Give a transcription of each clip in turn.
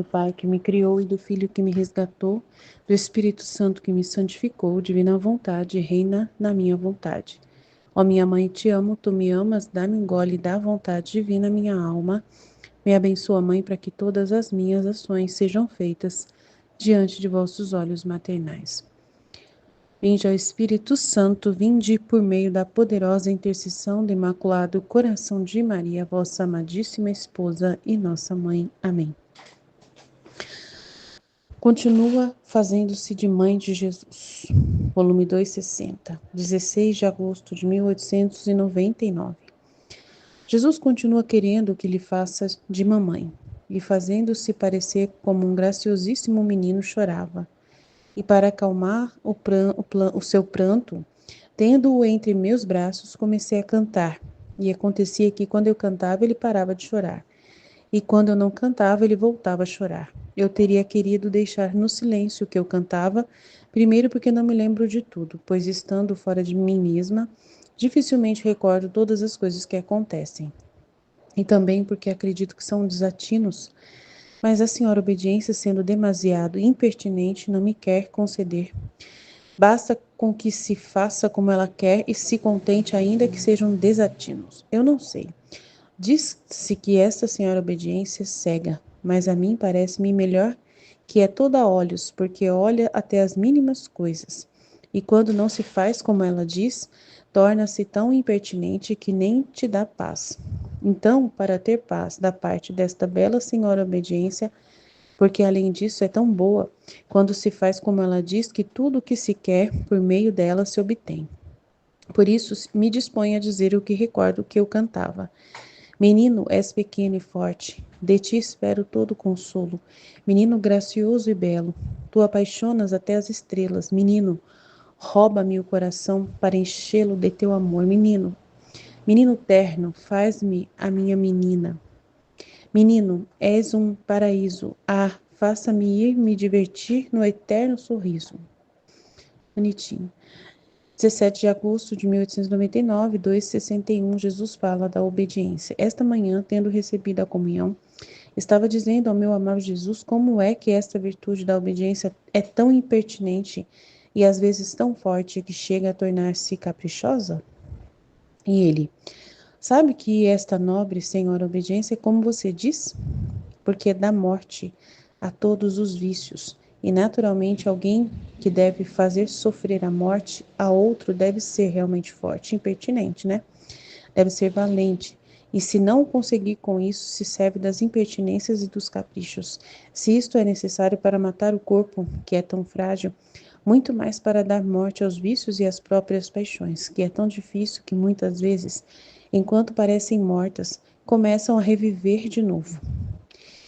do Pai que me criou e do Filho que me resgatou, do Espírito Santo que me santificou, divina vontade, reina na minha vontade. Ó minha mãe, te amo, tu me amas, dá-me um gole da vontade divina minha alma. Me abençoa, Mãe, para que todas as minhas ações sejam feitas diante de vossos olhos maternais. Vinde ao Espírito Santo, vinde por meio da poderosa intercessão do Imaculado Coração de Maria, vossa amadíssima esposa e nossa mãe. Amém. Continua fazendo-se de mãe de Jesus. Volume 260, 16 de agosto de 1899. Jesus continua querendo que lhe faça de mamãe, e fazendo-se parecer como um graciosíssimo menino chorava. E para acalmar o seu pranto, tendo-o entre meus braços, comecei a cantar. E acontecia que quando eu cantava, ele parava de chorar. E quando eu não cantava, ele voltava a chorar. Eu teria querido deixar no silêncio o que eu cantava, primeiro porque não me lembro de tudo, pois estando fora de mim mesma, dificilmente recordo todas as coisas que acontecem. E também porque acredito que são desatinos, mas a senhora Obediência, sendo demasiado impertinente, não me quer conceder. Basta com que se faça como ela quer e se contente ainda que sejam desatinos. Eu não sei. Diz-se que esta senhora Obediência é cega, mas a mim parece-me melhor que é toda olhos, porque olha até as mínimas coisas. E quando não se faz como ela diz, torna-se tão impertinente que nem te dá paz. Então, para ter paz da parte desta bela senhora Obediência, porque além disso é tão boa, quando se faz como ela diz, que tudo o que se quer por meio dela se obtém. Por isso me disponho a dizer o que recordo que eu cantava. Menino, és pequeno e forte, de ti espero todo consolo. Menino gracioso e belo, tu apaixonas até as estrelas. Menino, rouba-me o coração para enchê-lo de teu amor. Menino, menino terno, faz-me a minha menina. Menino, és um paraíso. Ah, faça-me ir me divertir no eterno sorriso. Bonitinho. 17 de agosto de 1899, 2:61, Jesus fala da obediência. Esta manhã, tendo recebido a comunhão, estava dizendo ao meu amado Jesus como é que esta virtude da obediência é tão impertinente e às vezes tão forte que chega a tornar-se caprichosa? E ele, sabe que esta nobre senhora obediência é como você diz? Porque dá morte a todos os vícios. E naturalmente alguém que deve fazer sofrer a morte a outro deve ser realmente forte, impertinente, né? Deve ser valente. E se não conseguir com isso, se serve das impertinências e dos caprichos. Se isto é necessário para matar o corpo, que é tão frágil, muito mais para dar morte aos vícios e às próprias paixões, que é tão difícil que muitas vezes, enquanto parecem mortas, começam a reviver de novo.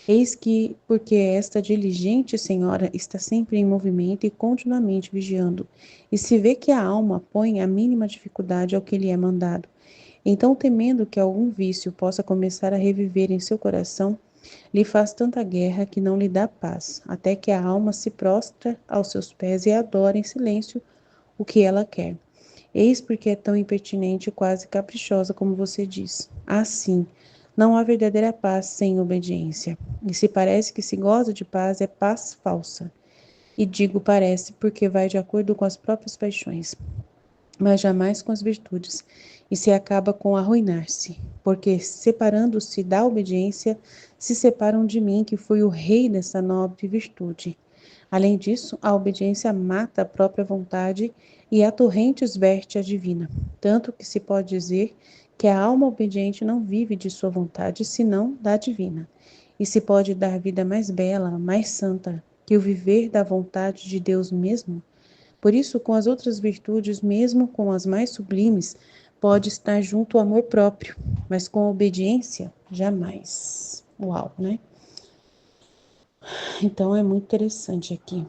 Eis que, porque esta diligente senhora está sempre em movimento e continuamente vigiando, e se vê que a alma põe a mínima dificuldade ao que lhe é mandado, então, temendo que algum vício possa começar a reviver em seu coração, lhe faz tanta guerra que não lhe dá paz, até que a alma se prostra aos seus pés e adora em silêncio o que ela quer. Eis porque é tão impertinente e quase caprichosa como você diz. Assim, não há verdadeira paz sem obediência. E se parece que se goza de paz, é paz falsa. E digo parece porque vai de acordo com as próprias paixões, mas jamais com as virtudes, e se acaba com arruinar-se, porque separando-se da obediência, se separam de mim, que fui o rei dessa nobre virtude. Além disso, a obediência mata a própria vontade e a torrentes verte a divina, tanto que se pode dizer que a alma obediente não vive de sua vontade, senão da divina. E se pode dar vida mais bela, mais santa, que o viver da vontade de Deus mesmo? Por isso, com as outras virtudes, mesmo com as mais sublimes, pode estar junto o amor próprio, mas com a obediência, jamais. Uau, né? Então, é muito interessante aqui.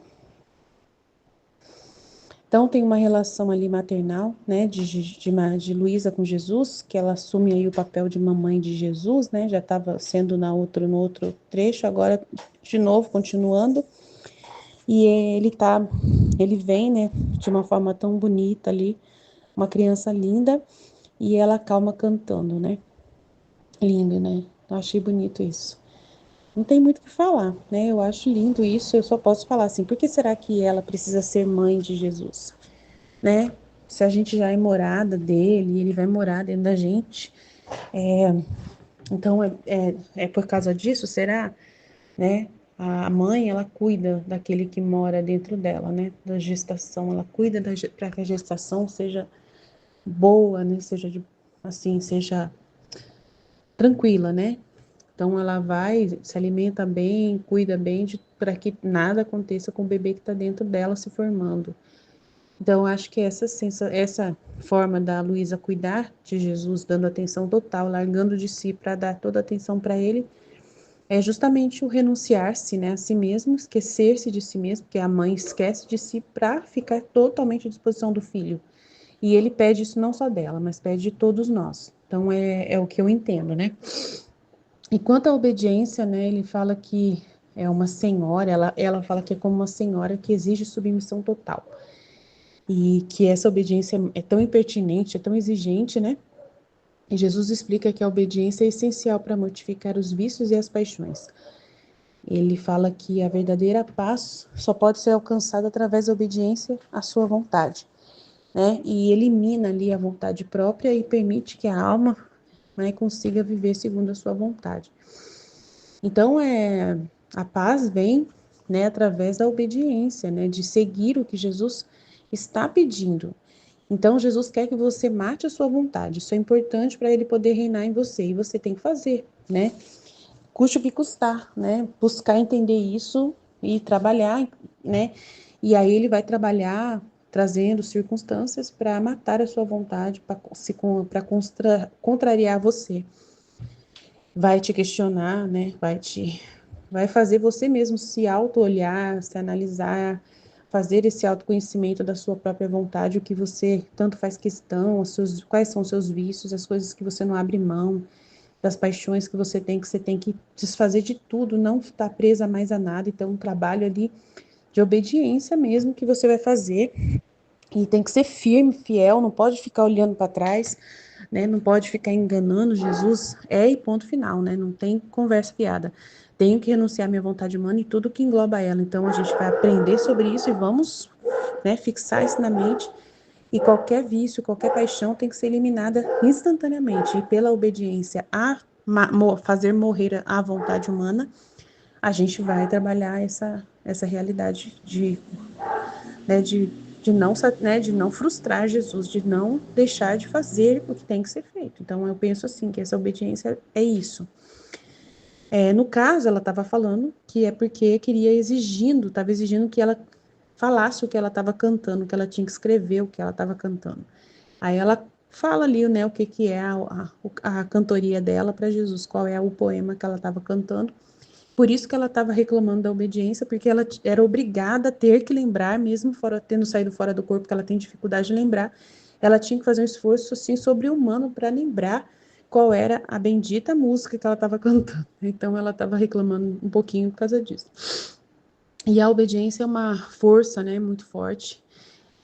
Então, tem uma relação ali maternal, né, de Luísa com Jesus, que ela assume aí o papel de mamãe de Jesus, né, já estava sendo no outro trecho, agora, de novo, continuando. E ele vem, né, de uma forma tão bonita ali, uma criança linda, e ela calma cantando, né? Lindo, né? Eu achei bonito isso. não tem muito o que falar, né? Eu acho lindo isso, eu só posso falar assim, por que será que ela precisa ser mãe de Jesus, né? Se a gente já é morada dele, ele vai morar dentro da gente, então é por causa disso, será? Né? A mãe, ela cuida daquele que mora dentro dela, né? Da gestação, ela cuida para que a gestação seja boa, né? Seja assim, seja tranquila, né? Então ela vai, se alimenta bem, cuida bem para que nada aconteça com o bebê que está dentro dela se formando. Então, eu acho que essa forma da Luísa cuidar de Jesus, dando atenção total, largando de si para dar toda a atenção para ele, é justamente o renunciar-se, né, a si mesmo, esquecer-se de si mesmo, porque a mãe esquece de si para ficar totalmente à disposição do filho. E ele pede isso não só dela, mas pede de todos nós. Então, é o que eu entendo, né? E quanto à obediência, né, ele fala que é uma senhora, ela fala que é como uma senhora que exige submissão total. E que essa obediência é tão impertinente, é tão exigente, né? E Jesus explica que a obediência é essencial para mortificar os vícios e as paixões. Ele fala que a verdadeira paz só pode ser alcançada através da obediência à sua vontade, né? E elimina ali a vontade própria e permite que a alma, né, consiga viver segundo a sua vontade. Então, a paz vem, né, através da obediência, né, de seguir o que Jesus está pedindo. Então, Jesus quer que você mate a sua vontade. Isso é importante para ele poder reinar em você. E você tem que fazer, né? Custe o que custar, né? Buscar entender isso e trabalhar, né? E aí ele vai trabalhar trazendo circunstâncias para matar a sua vontade, para contrariar você. Vai te questionar, né? Vai fazer você mesmo se auto-olhar, se analisar, fazer esse autoconhecimento da sua própria vontade, o que você tanto faz questão, quais são os seus vícios, as coisas que você não abre mão, das paixões que você tem que desfazer de tudo, não estar presa mais a nada. Então, um trabalho ali de obediência mesmo que você vai fazer. E tem que ser firme, fiel, não pode ficar olhando para trás, né? Não pode ficar enganando Jesus. E ponto final, né? Não tem conversa fiada. Tenho que renunciar à minha vontade humana e tudo que engloba ela. Então a gente vai aprender sobre isso e vamos, né, fixar isso na mente. E qualquer vício, qualquer paixão tem que ser eliminada instantaneamente. E pela obediência a fazer morrer a vontade humana, a gente vai trabalhar essa realidade né, de não frustrar Jesus, de não deixar de fazer o que tem que ser feito. Então, eu penso assim, que essa obediência é isso. No caso, ela estava falando que é porque estava exigindo que ela falasse o que ela estava cantando, que ela tinha que escrever o que ela estava cantando. Aí ela fala ali, né, o que que é a cantoria dela para Jesus, qual é o poema que ela estava cantando. Por isso que ela estava reclamando da obediência, porque ela era obrigada a ter que lembrar, mesmo tendo saído fora do corpo, que ela tem dificuldade de lembrar, ela tinha que fazer um esforço assim sobre-humano para lembrar qual era a bendita música que ela estava cantando. Então ela estava reclamando um pouquinho por causa disso. E a obediência é uma força, né, muito forte,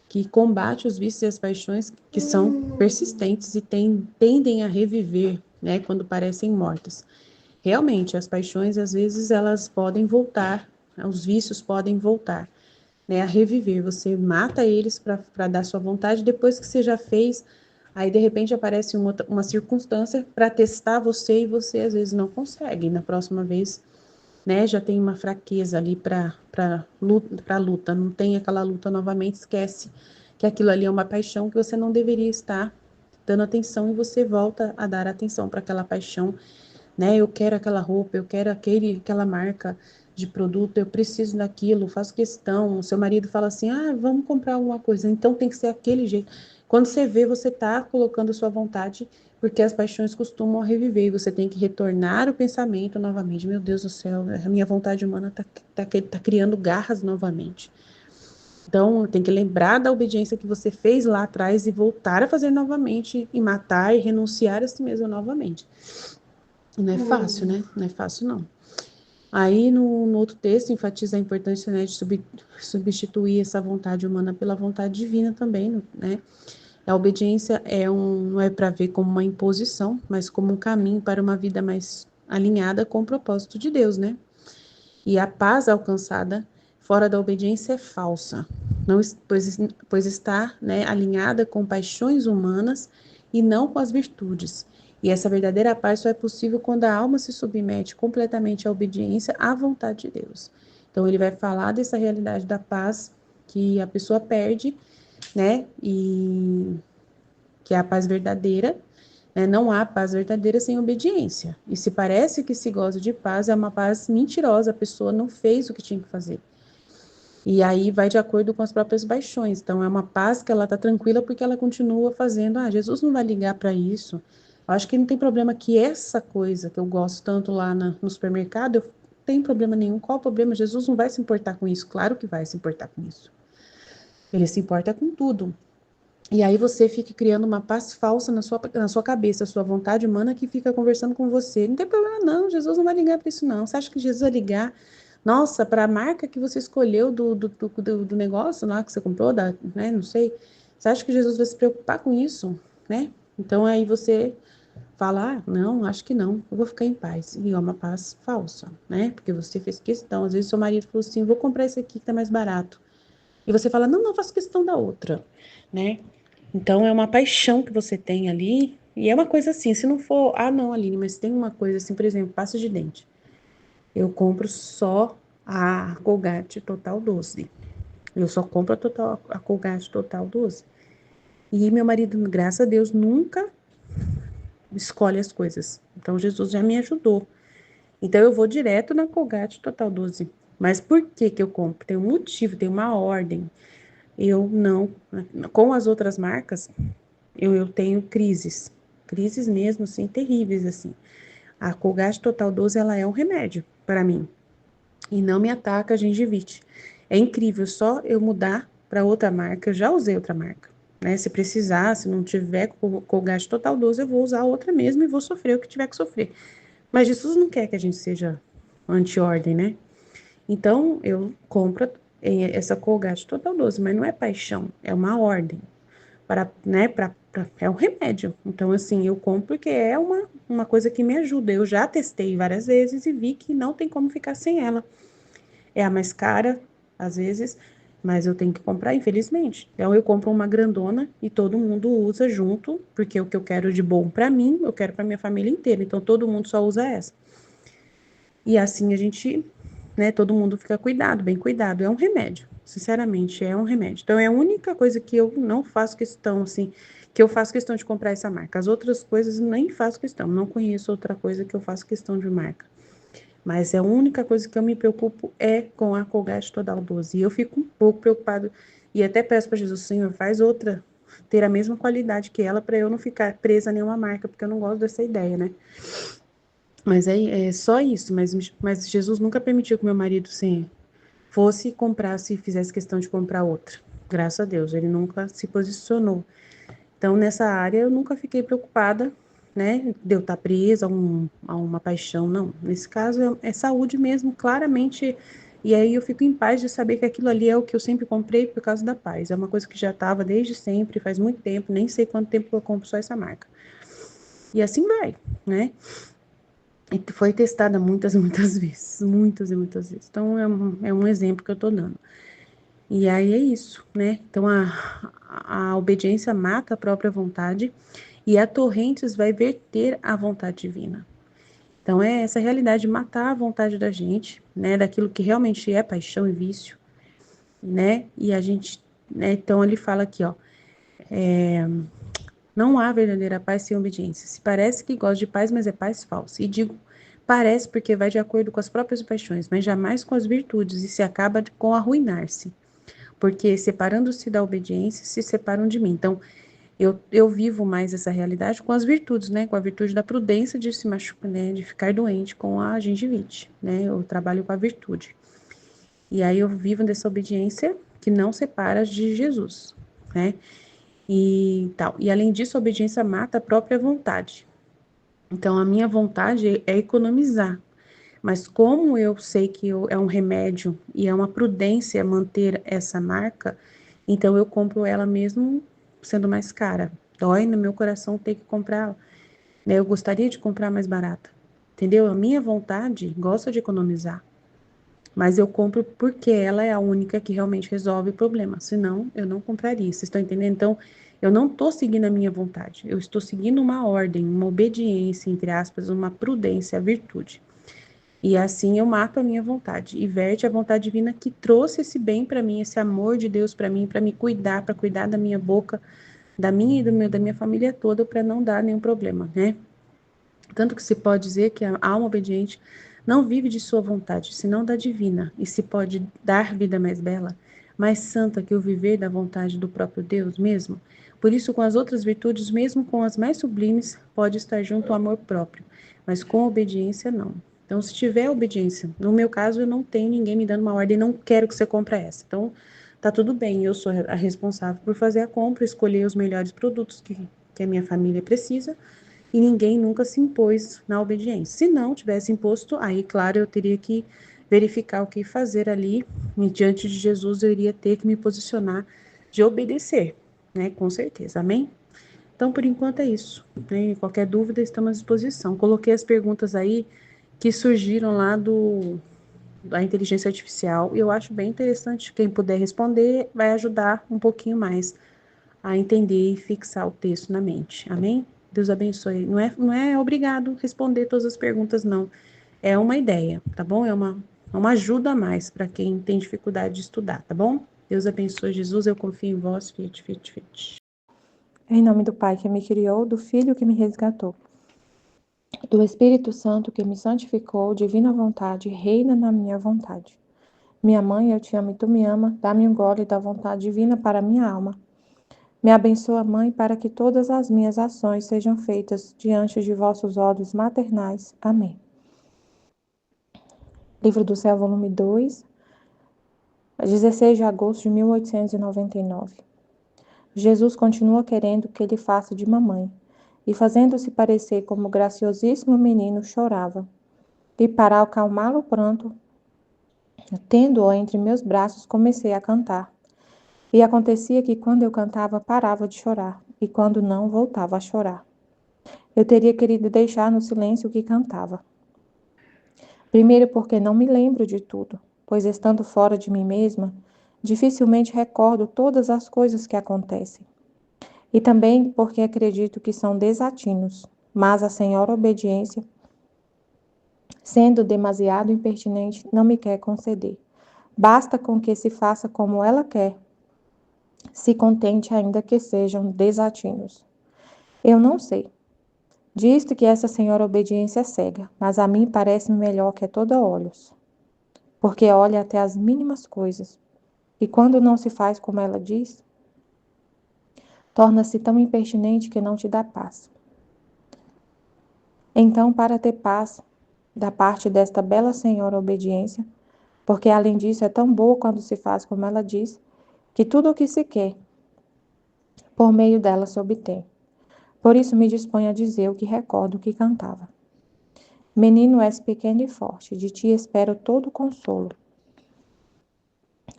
que combate os vícios e as paixões que são persistentes e tendem a reviver, né, quando parecem mortas. Realmente, as paixões, às vezes, elas podem voltar, os vícios podem voltar, né, a reviver. Você mata eles para dar sua vontade, depois que você já fez, aí de repente aparece uma circunstância para testar você e você às vezes não consegue. Na próxima vez, né, já tem uma fraqueza ali para luta, não tem aquela luta novamente, esquece que aquilo ali é uma paixão que você não deveria estar dando atenção e você volta a dar atenção para aquela paixão, né? Eu quero aquela roupa, eu quero aquela marca de produto, eu preciso daquilo, faço questão. O seu marido fala assim: ah, vamos comprar alguma coisa, então tem que ser aquele jeito. Quando você vê, você está colocando a sua vontade, porque as paixões costumam reviver, e você tem que retornar o pensamento novamente. Meu Deus do céu, a minha vontade humana tá criando garras novamente. Então, tem que lembrar da obediência que você fez lá atrás e voltar a fazer novamente, e matar e renunciar a si mesmo novamente. Não é fácil, né? Não é fácil, não. Aí, no outro texto, enfatiza a importância, né, de substituir essa vontade humana pela vontade divina também, né? A obediência não é para ver como uma imposição, mas como um caminho para uma vida mais alinhada com o propósito de Deus, né? E a paz alcançada fora da obediência é falsa, não, pois está, né, alinhada com paixões humanas e não com as virtudes. E essa verdadeira paz só é possível quando a alma se submete completamente à obediência à vontade de Deus. Então, ele vai falar dessa realidade da paz que a pessoa perde, né, e que é a paz verdadeira, né? Não há paz verdadeira sem obediência. E se parece que se goza de paz, é uma paz mentirosa, a pessoa não fez o que tinha que fazer. E aí vai de acordo com as próprias paixões. Então é uma paz que ela está tranquila porque ela continua fazendo. Ah, Jesus não vai ligar para isso. Eu acho que não tem problema que essa coisa que eu gosto tanto lá no supermercado, eu não tem problema nenhum. Qual o problema? Jesus não vai se importar com isso. Claro que vai se importar com isso. Ele se importa com tudo. E aí você fica criando uma paz falsa na sua cabeça, a sua vontade humana que fica conversando com você. Não tem problema não, Jesus não vai ligar para isso não. Você acha que Jesus vai ligar, nossa, para a marca que você escolheu do negócio lá que você comprou, né, não sei. Você acha que Jesus vai se preocupar com isso, né? Então aí você fala, ah, não, acho que não, eu vou ficar em paz. E é uma paz falsa, né? Porque você fez questão. Às vezes seu marido falou assim, vou comprar esse aqui que tá mais barato. E você fala, não, não, faço questão da outra, né? Então, é uma paixão que você tem ali. E é uma coisa assim, se não for, ah, não, Aline, mas tem uma coisa assim, por exemplo, pasta de dente. Eu compro só a Colgate Total 12. Eu só compro a Colgate Total 12. E meu marido, graças a Deus, nunca escolhe as coisas. Então, Jesus já me ajudou. Então, eu vou direto na Colgate Total 12. Mas por que que eu compro? Tem um motivo, tem uma ordem. Eu não, com as outras marcas, eu tenho crises mesmo, assim, terríveis, assim. A Colgate Total 12, ela é um remédio para mim e não me ataca a gengivite. É incrível, só eu mudar para outra marca, eu já usei outra marca, né? Se precisar, se não tiver Colgate Total 12, eu vou usar outra mesmo e vou sofrer o que tiver que sofrer. Mas Jesus não quer que a gente seja anti-ordem, né? Então, eu compro essa Colgate Total 12, mas não é paixão, é uma ordem para, né, é um remédio. Então, assim, eu compro porque é uma coisa que me ajuda. Eu já testei várias vezes e vi que não tem como ficar sem ela. É a mais cara, às vezes, mas eu tenho que comprar, infelizmente. Então, eu compro uma grandona e todo mundo usa junto, porque o que eu quero de bom para mim, eu quero para minha família inteira. Então, todo mundo só usa essa. E assim a gente, né, todo mundo fica cuidado, bem cuidado. É um remédio, sinceramente, é um remédio. Então é a única coisa que eu não faço questão, assim, que eu faço questão de comprar essa marca. As outras coisas nem faço questão, não conheço outra coisa que eu faço questão de marca. Mas é a única coisa que eu me preocupo é com a Colgate Total 12. E eu fico um pouco preocupado e até peço para Jesus, Senhor, faz outra ter a mesma qualidade que ela para eu não ficar presa a nenhuma marca, porque eu não gosto dessa ideia, né? Mas é só isso, mas Jesus nunca permitiu que meu marido fosse comprar, se fizesse questão de comprar outra. Graças a Deus, ele nunca se posicionou. Então, nessa área, eu nunca fiquei preocupada, né, de eu estar presa a uma paixão, não. Nesse caso, é saúde mesmo, claramente. E aí eu fico em paz de saber que aquilo ali é o que eu sempre comprei por causa da paz. É uma coisa que já estava desde sempre, faz muito tempo, nem sei quanto tempo eu compro só essa marca. E assim vai, né? E foi testada muitas e muitas vezes, muitas e muitas vezes. Então, é um exemplo que eu estou dando. E aí é isso, né? Então, a obediência mata a própria vontade e a torrentes vai verter a vontade divina. Então, é essa realidade de matar a vontade da gente, né? Daquilo que realmente é paixão e vício, né? E a gente, né? Então, ele fala aqui, ó. Não há verdadeira paz sem obediência. Se parece que gosta de paz, mas é paz falsa. E digo, parece porque vai de acordo com as próprias paixões, mas jamais com as virtudes, e se acaba com arruinar-se. Porque separando-se da obediência, se separam de mim. Então, eu vivo mais essa realidade com as virtudes, né? Com a virtude da prudência de se machucar, né? De ficar doente com a gengivite, né? Eu trabalho com a virtude. E aí eu vivo dessa obediência que não separa de Jesus, né? E tal. E além disso, a obediência mata a própria vontade. Então, a minha vontade é economizar. Mas como eu sei que é um remédio e é uma prudência manter essa marca, então eu compro ela mesmo sendo mais cara. Dói no meu coração ter que comprar, né? Eu gostaria de comprar mais barata. Entendeu? A minha vontade gosta de economizar. Mas eu compro porque ela é a única que realmente resolve o problema. Senão, eu não compraria. Vocês estão entendendo? Então, eu não estou seguindo a minha vontade. Eu estou seguindo uma ordem, uma obediência, entre aspas, uma prudência, a virtude. E assim eu mato a minha vontade. E verte a vontade divina que trouxe esse bem para mim, esse amor de Deus para mim, para me cuidar, para cuidar da minha boca, da minha e da minha família toda, para não dar nenhum problema, né? Tanto que se pode dizer que a alma obediente não vive de sua vontade, senão da divina, e se pode dar vida mais bela, mais santa que o viver da vontade do próprio Deus mesmo. Por isso, com as outras virtudes, mesmo com as mais sublimes, pode estar junto ao amor próprio, mas com obediência não. Então, se tiver obediência, no meu caso, eu não tenho ninguém me dando uma ordem, não quero que você compre essa. Então, tá tudo bem, eu sou a responsável por fazer a compra, escolher os melhores produtos que a minha família precisa, e ninguém nunca se impôs na obediência. Se não tivesse imposto, aí, claro, eu teria que verificar o que fazer ali, e diante de Jesus eu iria ter que me posicionar de obedecer, né? Com certeza, amém? Então, por enquanto é isso, né? Qualquer dúvida, estamos à disposição. Coloquei as perguntas aí que surgiram lá da inteligência artificial, e eu acho bem interessante, quem puder responder, vai ajudar um pouquinho mais a entender e fixar o texto na mente. Amém? Deus abençoe. Não é obrigado responder todas as perguntas, não. É uma ideia, tá bom? É uma ajuda a mais para quem tem dificuldade de estudar, tá bom? Deus abençoe, Jesus. Eu confio em vós. Fiat, fiat, fiat. Em nome do Pai que me criou, do Filho que me resgatou, do Espírito Santo que me santificou, divina vontade, reina na minha vontade. Minha mãe, eu te amo e tu me ama, dá-me um gole da vontade divina para minha alma. Me abençoa, Mãe, para que todas as minhas ações sejam feitas diante de vossos olhos maternais. Amém. Livro do Céu, volume 2, 16 de agosto de 1899. Jesus continua querendo que ele faça de mamãe, e fazendo-se parecer como graciosíssimo menino, chorava. E para acalmar o pranto, tendo-o entre meus braços, comecei a cantar. E acontecia que quando eu cantava, parava de chorar, e quando não, voltava a chorar. Eu teria querido deixar no silêncio o que cantava. Primeiro porque não me lembro de tudo, pois estando fora de mim mesma, dificilmente recordo todas as coisas que acontecem. E também porque acredito que são desatinos, mas a senhora obediência, sendo demasiado impertinente, não me quer conceder. Basta com que se faça como ela quer, se contente ainda que sejam desatinos. Eu não sei. Diz-te que essa senhora obediência é cega, mas a mim parece-me melhor que é toda olhos, porque olha até as mínimas coisas, e quando não se faz como ela diz, torna-se tão impertinente que não te dá paz. Então, para ter paz da parte desta bela senhora obediência, porque além disso é tão boa quando se faz como ela diz, que tudo o que se quer, por meio dela se obtém. Por isso me disponho a dizer o que recordo que cantava. Menino, és pequeno e forte, de ti espero todo consolo.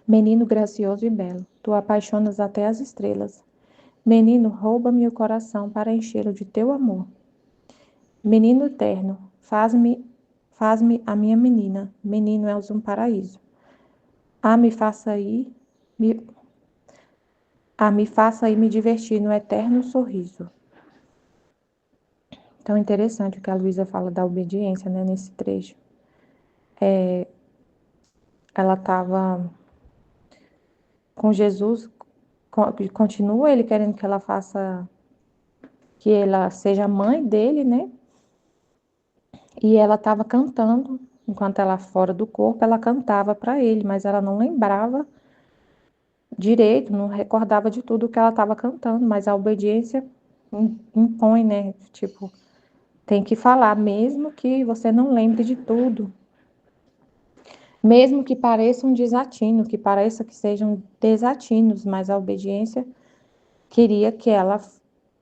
Menino gracioso e belo, tu apaixonas até as estrelas. Menino, rouba-me o coração para enchê-lo de teu amor. Menino terno, faz-me a minha menina. Menino, és um paraíso. Me faça ir, me, me faça ir me divertir no eterno sorriso. Então, interessante o que a Luísa fala da obediência, né, nesse trecho. Ela estava com Jesus, continua ele querendo que ela faça, que ela seja mãe dele, né? E ela estava cantando, enquanto ela fora do corpo, ela cantava para ele, mas ela não lembrava direito, não recordava de tudo que ela estava cantando, mas a obediência impõe, né? Tipo, tem que falar, mesmo que você não lembre de tudo. Mesmo que pareça um desatino, que pareça que sejam desatinos, mas a obediência queria que ela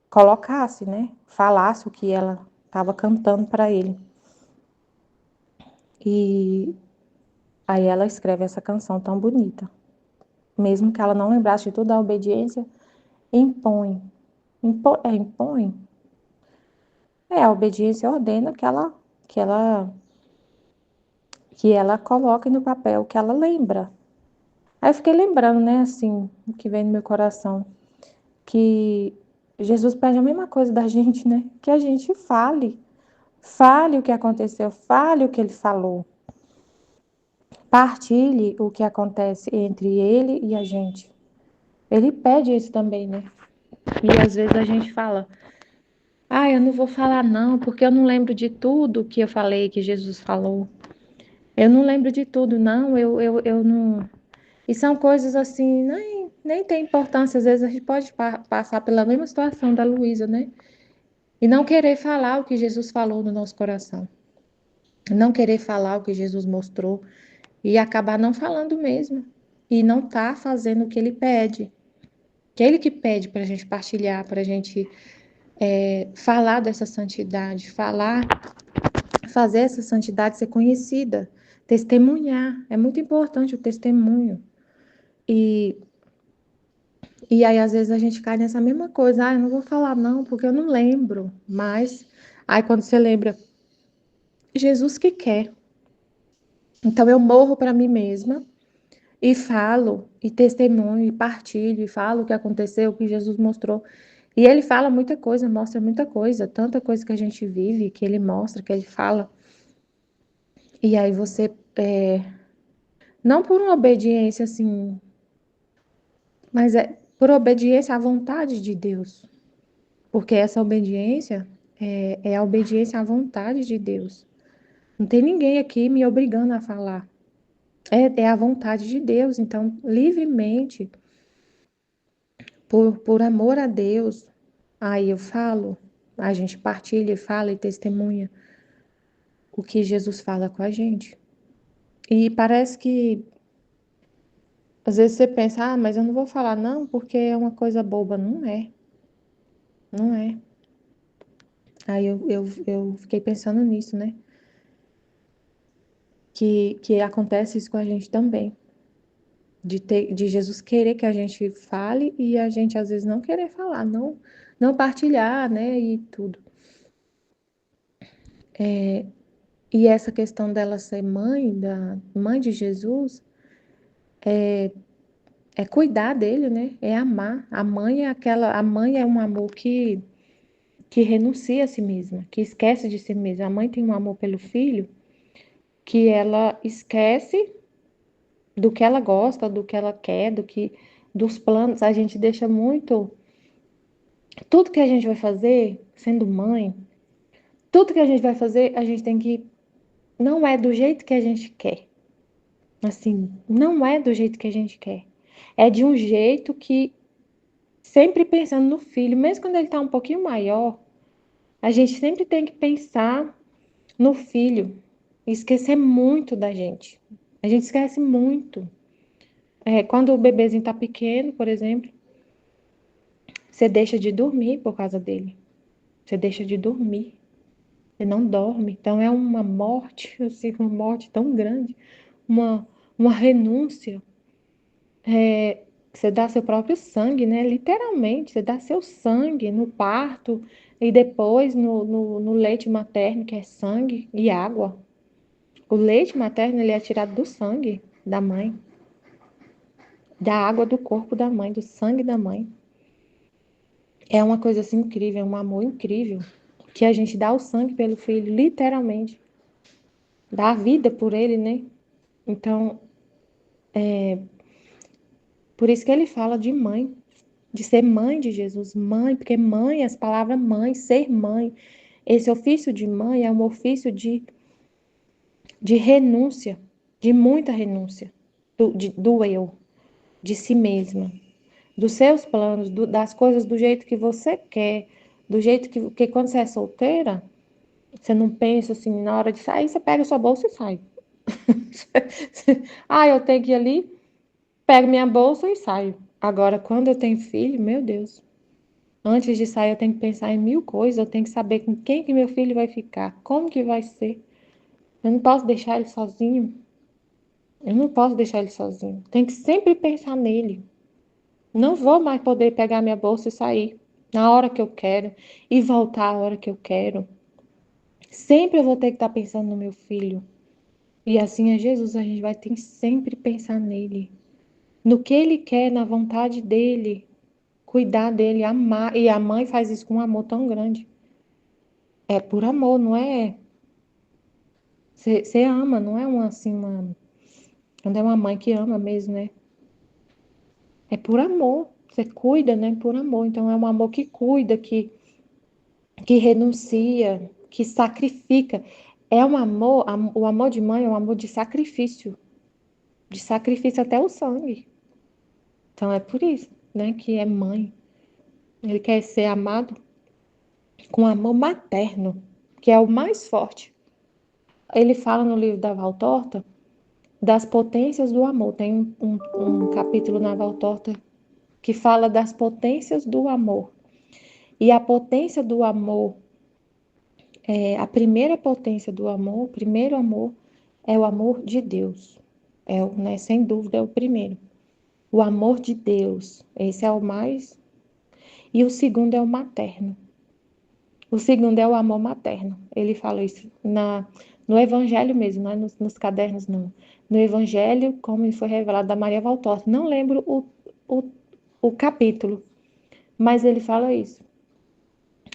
colocasse, né? Falasse o que ela estava cantando para ele. E aí ela escreve essa canção tão bonita. Mesmo que ela não lembrasse de toda a obediência, impõe. Impõe. A obediência ordena que ela que ela coloque no papel o que ela lembra. Aí eu fiquei lembrando, né, assim, o que vem no meu coração, que Jesus pede a mesma coisa da gente, né? Que a gente fale. Fale o que aconteceu, fale o que ele falou. Partilhe o que acontece entre ele e a gente. Ele pede isso também, né? E às vezes a gente fala, ah, eu não vou falar não, porque eu não lembro de tudo que eu falei, que Jesus falou. Eu não lembro de tudo, não, eu não. E são coisas assim, nem tem importância. Às vezes a gente pode passar pela mesma situação da Luísa, né? E não querer falar o que Jesus falou no nosso coração. Não querer falar o que Jesus mostrou e acabar não falando mesmo. E não tá fazendo o que ele pede. Que é ele que pede para a gente partilhar, para a gente falar dessa santidade, fazer essa santidade ser conhecida, testemunhar. É muito importante o testemunho. E, e aí, às vezes, a gente cai nessa mesma coisa. Ah, eu não vou falar não, porque eu não lembro. Mas, aí quando você lembra, Jesus que quer. Então, eu morro para mim mesma e falo, e testemunho, e partilho, e falo o que aconteceu, o que Jesus mostrou. E ele fala muita coisa, mostra muita coisa, tanta coisa que a gente vive, que ele mostra, que ele fala. E aí você, não por uma obediência assim, mas é por obediência à vontade de Deus. Porque essa obediência é a obediência à vontade de Deus. Não tem ninguém aqui me obrigando a falar. É a vontade de Deus. Então, livremente, por amor a Deus, aí eu falo, a gente partilha, fala e testemunha o que Jesus fala com a gente. E parece que às vezes você pensa, ah, mas eu não vou falar não, porque é uma coisa boba. Não é, não é. Aí eu fiquei pensando nisso, né? Que acontece isso com a gente também. De Jesus querer que a gente fale e a gente às vezes não querer falar, não partilhar, né? E tudo. E essa questão dela ser mãe, da mãe de Jesus, é cuidar dele, né? É amar. A mãe é um amor que renuncia a si mesma, que esquece de si mesma. A mãe tem um amor pelo filho que ela esquece do que ela gosta, do que ela quer, dos planos. A gente deixa muito tudo que a gente vai fazer, sendo mãe, tudo que a gente vai fazer, a gente tem que não é do jeito que a gente quer. Assim, não é do jeito que a gente quer. É de um jeito que sempre pensando no filho, mesmo quando ele está um pouquinho maior, a gente sempre tem que pensar no filho, e esquecer muito da gente. A gente esquece muito. Quando o bebezinho está pequeno, por exemplo, você deixa de dormir por causa dele. Você deixa de dormir. Você não dorme. Então é uma morte, assim, uma morte tão grande, uma, uma renúncia. Você dá seu próprio sangue, né? Literalmente, você dá seu sangue no parto e depois no leite materno, que é sangue e água. O leite materno, ele é tirado do sangue da mãe, da água do corpo da mãe, do sangue da mãe. É uma coisa assim incrível, é um amor incrível, que a gente dá o sangue pelo filho, literalmente. Dá a vida por ele, né? Então, por isso que ele fala de mãe, de ser mãe de Jesus, mãe, porque mãe, as palavras mãe, ser mãe, esse ofício de mãe é um ofício de renúncia, de muita renúncia, do eu, de si mesma, dos seus planos, das coisas do jeito que você quer, do jeito que quando você é solteira, você não pensa assim, na hora de sair, você pega sua bolsa e sai. Ah, eu tenho que ir ali, pego minha bolsa e saio. Agora, quando eu tenho filho, meu Deus, antes de sair eu tenho que pensar em mil coisas, eu tenho que saber com quem que meu filho vai ficar, como que vai ser. Eu não posso deixar ele sozinho. Eu não posso deixar ele sozinho. Tem que sempre pensar nele. Não vou mais poder pegar minha bolsa e sair na hora que eu quero e voltar a hora que eu quero. Sempre eu vou ter que estar pensando no meu filho. E assim é Jesus, a gente vai ter que sempre pensar nele, no que ele quer, na vontade dele, cuidar dele, amar. E a mãe faz isso com um amor tão grande. É por amor, não é? Você ama, não é uma assim, uma. Quando é uma mãe que ama mesmo, né? É por amor. Você cuida, né? Por amor. Então é um amor que cuida, que renuncia, que sacrifica. É um amor, o amor de mãe é um amor de sacrifício até o sangue. Então é por isso, né, que é mãe. Ele quer ser amado com amor materno, que é o mais forte. Ele fala no livro da Valtorta das potências do amor. Tem um capítulo na Valtorta que fala das potências do amor. E a potência do amor, a primeira potência do amor, o primeiro amor, é o amor de Deus. Né, sem dúvida, é o primeiro. O amor de Deus, esse é o mais. E o segundo é o materno. O segundo é o amor materno. Ele fala isso no Evangelho mesmo, não é nos cadernos, não. No Evangelho, como foi revelado da Maria Valtorta. Não lembro o, o capítulo, mas ele fala isso,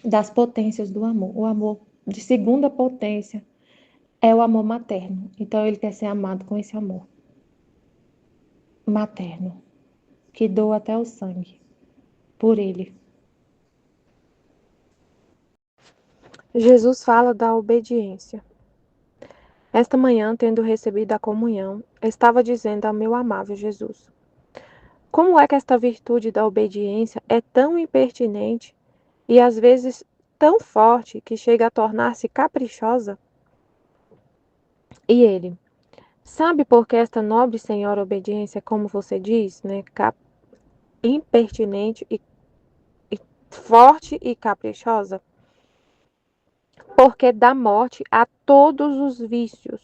das potências do amor. O amor de segunda potência é o amor materno. Então ele quer ser amado com esse amor materno, que doa até o sangue por ele. Jesus fala da obediência. Esta manhã, tendo recebido a comunhão, estava dizendo ao meu amável Jesus: como é que esta virtude da obediência é tão impertinente e às vezes tão forte que chega a tornar-se caprichosa? E ele: sabe por que esta nobre senhora obediência, como você diz, né, impertinente e forte e caprichosa? Porque dá morte a todos os vícios.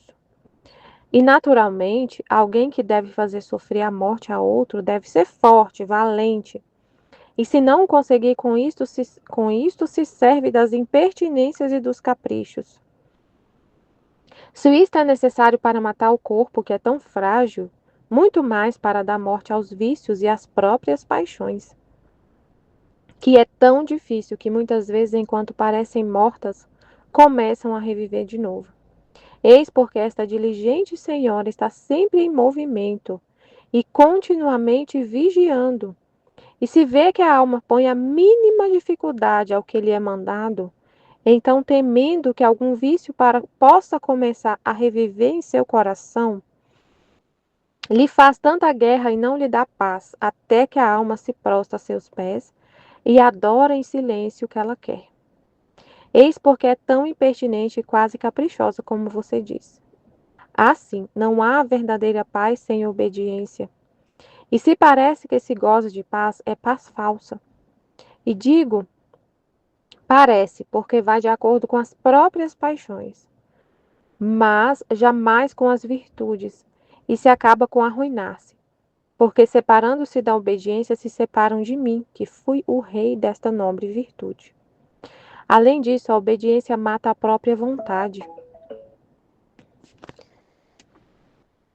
E, naturalmente, alguém que deve fazer sofrer a morte a outro deve ser forte, valente. E se não conseguir com isto se serve das impertinências e dos caprichos. Se isto é necessário para matar o corpo, que é tão frágil, muito mais para dar morte aos vícios e às próprias paixões, que é tão difícil que muitas vezes, enquanto parecem mortas, começam a reviver de novo. Eis porque esta diligente senhora está sempre em movimento e continuamente vigiando. E se vê que a alma põe a mínima dificuldade ao que lhe é mandado, então, temendo que algum vício possa começar a reviver em seu coração, lhe faz tanta guerra e não lhe dá paz, até que a alma se prostra a seus pés e adora em silêncio o que ela quer. Eis porque é tão impertinente e quase caprichosa, como você disse. Assim, não há verdadeira paz sem obediência. E se parece que se goza de paz, é paz falsa. E digo, parece, porque vai de acordo com as próprias paixões, mas jamais com as virtudes, e se acaba com arruinar-se. Porque separando-se da obediência, se separam de mim, que fui o rei desta nobre virtude. Além disso, a obediência mata a própria vontade.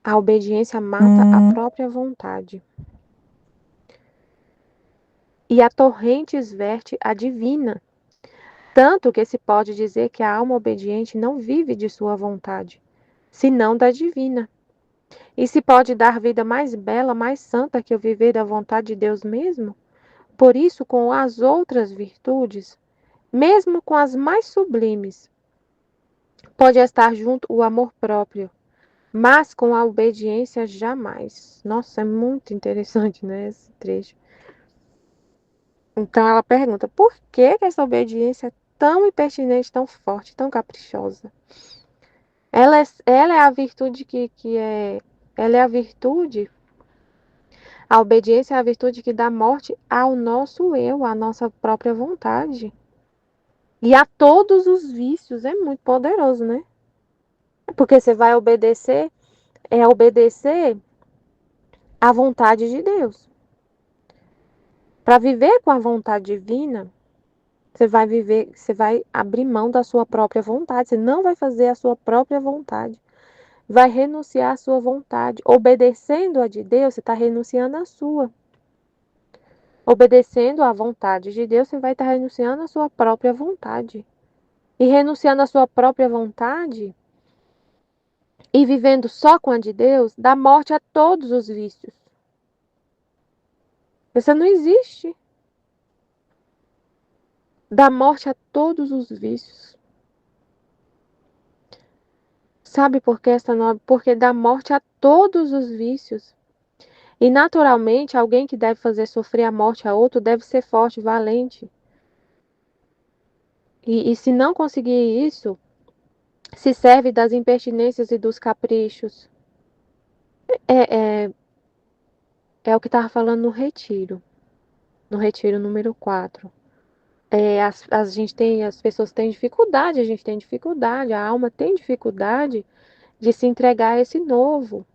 A obediência mata a própria vontade. E a torrentes verte a divina. Tanto que se pode dizer que a alma obediente não vive de sua vontade, senão da divina. E se pode dar vida mais bela, mais santa que o viver da vontade de Deus mesmo? Por isso, com as outras virtudes, mesmo com as mais sublimes, pode estar junto o amor próprio, mas com a obediência jamais. Nossa, é muito interessante, né, esse trecho. Então ela pergunta, por que essa obediência é tão impertinente, tão forte, tão caprichosa? Ela é a virtude ela é a virtude, a obediência é a virtude que dá morte ao nosso eu, à nossa própria vontade. E a todos os vícios, é muito poderoso, né? Porque você vai obedecer, é obedecer à vontade de Deus. Para viver com a vontade divina, você vai abrir mão da sua própria vontade, você não vai fazer a sua própria vontade. vai renunciar à sua vontade. Obedecendo a de Deus, você está renunciando à sua. Obedecendo à vontade de Deus, você vai estar renunciando à sua própria vontade. E renunciando à sua própria vontade e vivendo só com a de Deus, dá morte a todos os vícios. Você não existe. Dá morte a todos os vícios. Sabe por que essa nobre? Porque dá morte a todos os vícios. E naturalmente, alguém que deve fazer sofrer a morte a outro deve ser forte, valente. E se não conseguir isso, se serve das impertinências e dos caprichos. É, é, é o que estava falando no retiro número 4. As pessoas têm dificuldade, a gente tem dificuldade, a alma tem dificuldade de se entregar a esse novo,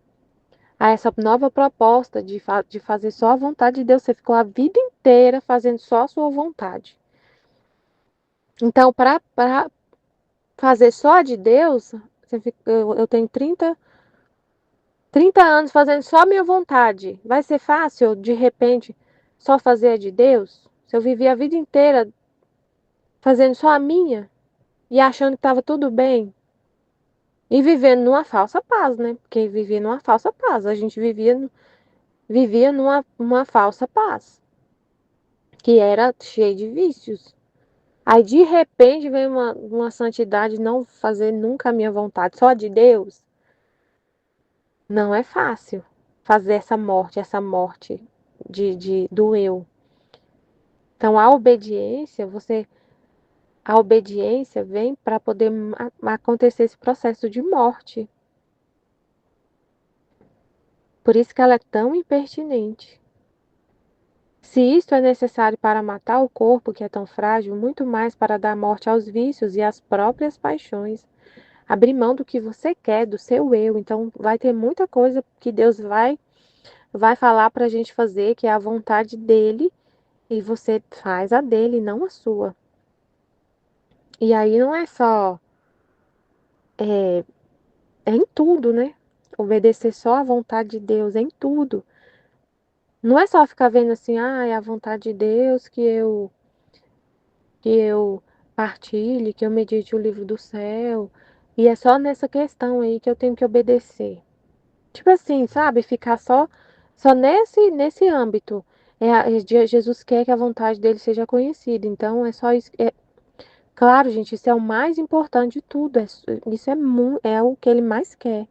a essa nova proposta de fazer só a vontade de Deus. Você ficou a vida inteira fazendo só a sua vontade. Então, para fazer só a de Deus, eu tenho 30 anos fazendo só a minha vontade. Vai ser fácil, de repente, só fazer a de Deus? Se eu vivi a vida inteira fazendo só a minha e achando que estava tudo bem e vivendo numa falsa paz, né? Porque vivia numa falsa paz. A gente vivia numa falsa paz, que era cheia de vícios. Aí, de repente, vem uma santidade, não fazer nunca a minha vontade, só a de Deus. Não é fácil fazer essa morte do eu. Então, a obediência vem para poder acontecer esse processo de morte. Por isso que ela é tão impertinente. Se isto é necessário para matar o corpo que é tão frágil, muito mais para dar morte aos vícios e às próprias paixões. Abrir mão do que você quer, do seu eu. Então, vai ter muita coisa que Deus vai falar para a gente fazer, que é a vontade dele, e você faz a dele, não a sua. E aí não é só, é em tudo, né? Obedecer só a vontade de Deus, é em tudo. Não é só ficar vendo assim, é a vontade de Deus que eu partilhe, que eu medite o livro do céu. E é só nessa questão aí que eu tenho que obedecer. Tipo assim, sabe? Ficar só nesse âmbito. Jesus quer que a vontade dele seja conhecida. Então, é só isso. Claro, gente, isso é o mais importante de tudo. Isso é o que ele mais quer.